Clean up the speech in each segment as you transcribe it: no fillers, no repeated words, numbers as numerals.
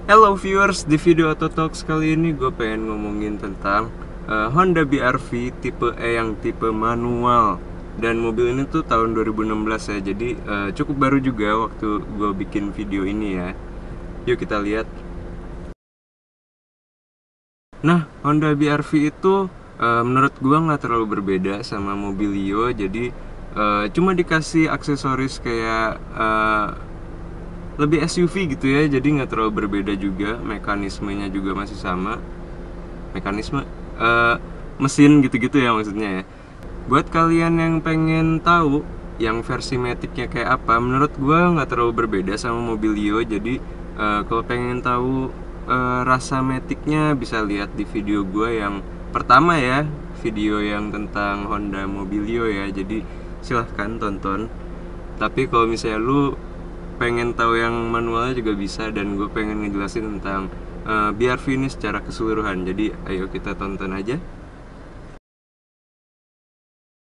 Hello viewers, di video Auto Talks kali ini gue pengen ngomongin tentang Honda BR-V tipe E yang tipe manual. Dan mobil ini tuh tahun 2016 ya, jadi cukup baru juga waktu gue bikin video ini ya. Yuk kita lihat. Nah, Honda BR-V itu menurut gue nggak terlalu berbeda sama Mobilio. Jadi cuma dikasih aksesoris kayak lebih SUV gitu ya, jadi nggak terlalu berbeda juga. Mekanismenya juga masih sama, mekanisme mesin gitu-gitu ya maksudnya ya. Buat kalian yang pengen tahu yang versi Matic-nya kayak apa, menurut gue nggak terlalu berbeda sama Mobilio. Jadi kalau pengen tahu rasa Matic-nya bisa lihat di video gue yang pertama ya, video yang tentang Honda Mobilio ya. Jadi silahkan tonton. Tapi kalau misalnya lu pengen tahu yang manualnya juga bisa, dan gue pengen ngejelasin tentang BR-V ini secara keseluruhan. Jadi ayo kita tonton aja.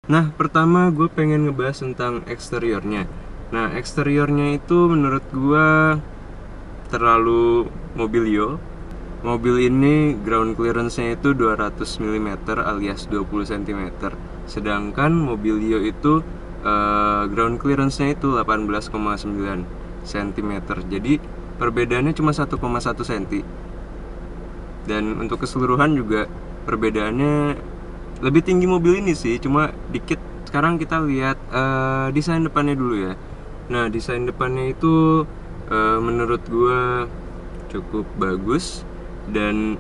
Nah, pertama gue pengen ngebahas tentang eksteriornya. Nah, eksteriornya itu menurut gue terlalu Mobilio. Mobil ini ground clearance-nya itu 200 mm alias 20 cm. Sedangkan Mobilio itu ground clearance-nya itu 18,9 cm. Jadi perbedaannya cuma 1,1 cm. Dan untuk keseluruhan juga perbedaannya lebih tinggi mobil ini sih, cuma dikit. Sekarang kita lihat desain depannya dulu ya. Nah, desain depannya itu menurut gue cukup bagus. Dan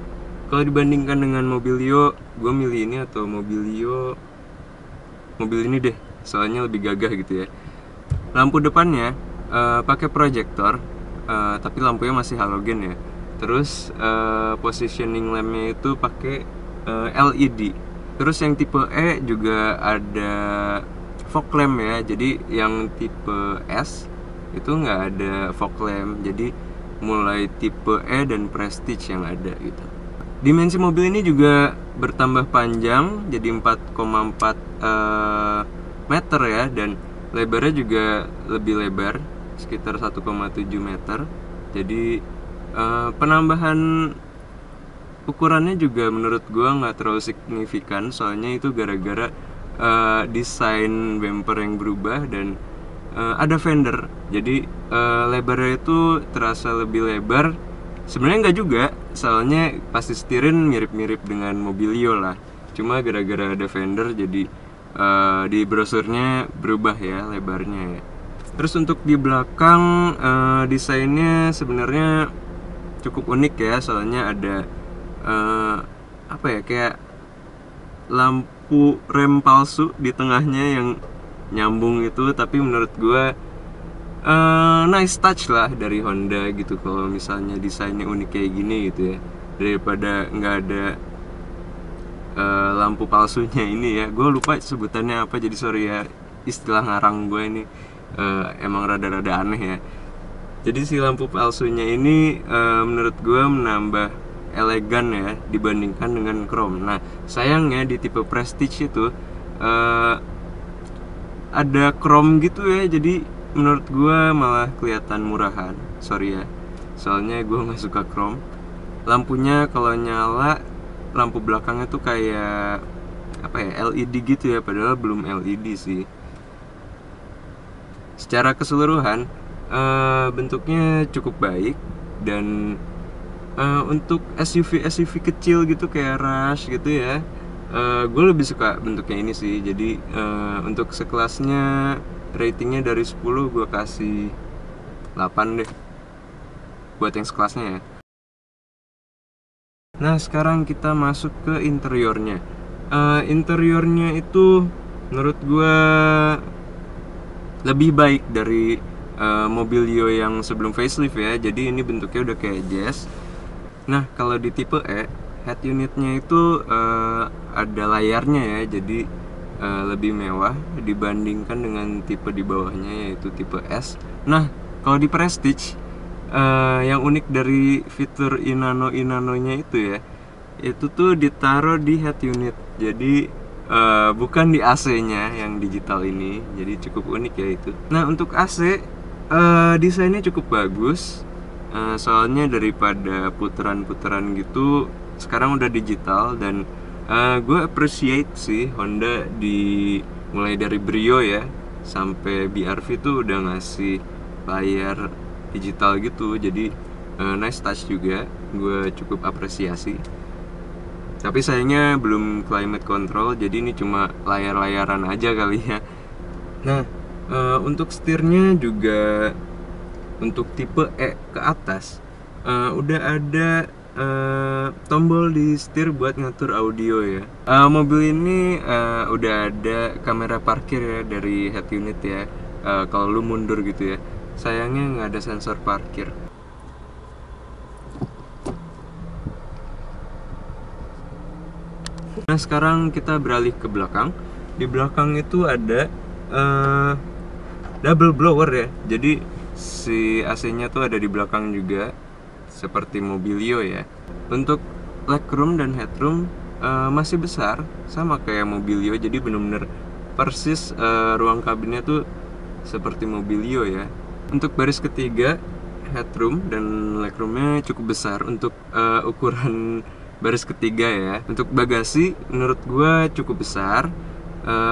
kalau dibandingkan dengan Mobilio, gue milih ini atau Mobilio, mobil ini deh, soalnya lebih gagah gitu ya. Lampu depannya pakai proyektor, tapi lampunya masih halogen ya. Terus positioning lampnya itu pakai LED. Terus yang tipe E juga ada fog lamp ya. Jadi yang tipe S itu nggak ada fog lamp. Jadi mulai tipe E dan Prestige yang ada gitu. Dimensi mobil ini juga bertambah panjang jadi 4,4 meter ya, dan lebarnya juga lebih lebar sekitar 1,7 meter. Jadi penambahan ukurannya juga menurut gua nggak terlalu signifikan, soalnya itu gara-gara desain bumper yang berubah dan ada fender. Jadi lebarnya itu terasa lebih lebar. Sebenarnya nggak juga, soalnya pasti setirin mirip-mirip dengan Mobilio lah. Cuma gara-gara ada fender jadi di brosurnya berubah ya lebarnya ya. Terus untuk di belakang desainnya sebenarnya cukup unik ya, soalnya ada apa ya, kayak lampu rem palsu di tengahnya yang nyambung itu. Tapi menurut gue nice touch lah dari Honda gitu kalau misalnya desainnya unik kayak gini gitu ya, daripada nggak ada lampu palsunya ini ya. Gue lupa sebutannya apa, jadi sorry ya, istilah ngarang gue ini emang rada-rada aneh ya. Jadi si lampu palsunya ini menurut gue menambah elegan ya dibandingkan dengan chrome. Nah, sayangnya di tipe Prestige itu ada chrome gitu ya, jadi menurut gue malah kelihatan murahan. Sorry ya, soalnya gue nggak suka chrome. Lampunya kalau nyala, lampu belakangnya tuh kayak apa ya, LED gitu ya, padahal belum LED sih. Secara keseluruhan bentuknya cukup baik. Dan untuk SUV kecil gitu kayak Rush gitu ya, gue lebih suka bentuknya ini sih. Jadi untuk sekelasnya ratingnya dari 10 gue kasih 8 deh buat yang sekelasnya ya. Nah, sekarang kita masuk ke interiornya. Interiornya itu menurut gue lebih baik dari Mobilio yang sebelum facelift ya. Jadi ini bentuknya udah kayak Jazz. Nah, kalau di tipe E, head unitnya itu ada layarnya ya, jadi lebih mewah dibandingkan dengan tipe di bawahnya, yaitu tipe S. Nah, kalau di Prestige yang unik dari fitur Inano-nya itu ya, itu tuh ditaruh di head unit. Jadi bukan di AC-nya yang digital ini. Jadi cukup unik ya itu. Nah, untuk AC desainnya cukup bagus. Soalnya daripada putaran-putaran gitu sekarang udah digital. Dan gue appreciate sih Honda di mulai dari Brio ya sampai BRV tuh udah ngasih layar digital gitu. Jadi nice touch juga, gue cukup apresiasi. Tapi sayangnya belum climate control, jadi ini cuma layar-layaran aja kali ya. Nah, untuk setirnya juga untuk tipe E ke atas udah ada tombol di setir buat ngatur audio ya. Mobil ini udah ada kamera parkir ya dari head unit ya. Kalau lu mundur gitu ya, sayangnya nggak ada sensor parkir. Nah sekarang kita beralih ke belakang. Di belakang itu ada double blower ya. Jadi si AC-nya tuh ada di belakang juga, seperti Mobilio ya. Untuk legroom dan headroom masih besar, sama kayak Mobilio. Jadi bener-bener persis ruang kabinnya tuh seperti Mobilio ya. Untuk baris ketiga, headroom dan legroomnya cukup besar untuk ukuran baris ketiga ya. Untuk bagasi menurut gua cukup besar,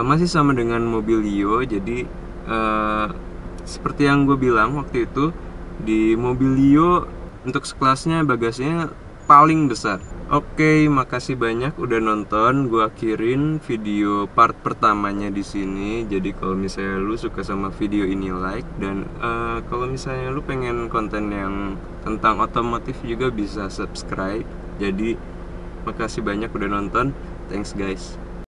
masih sama dengan Mobilio. Jadi seperti yang gue bilang waktu itu, di Mobilio untuk sekelasnya bagasinya paling besar. Oke, makasih banyak udah nonton. Gue akhirin video part pertamanya di sini. Jadi kalau misalnya lu suka sama video ini, like. Dan kalau misalnya lu pengen konten yang tentang otomotif juga bisa subscribe. Jadi makasih banyak udah nonton. Thanks guys.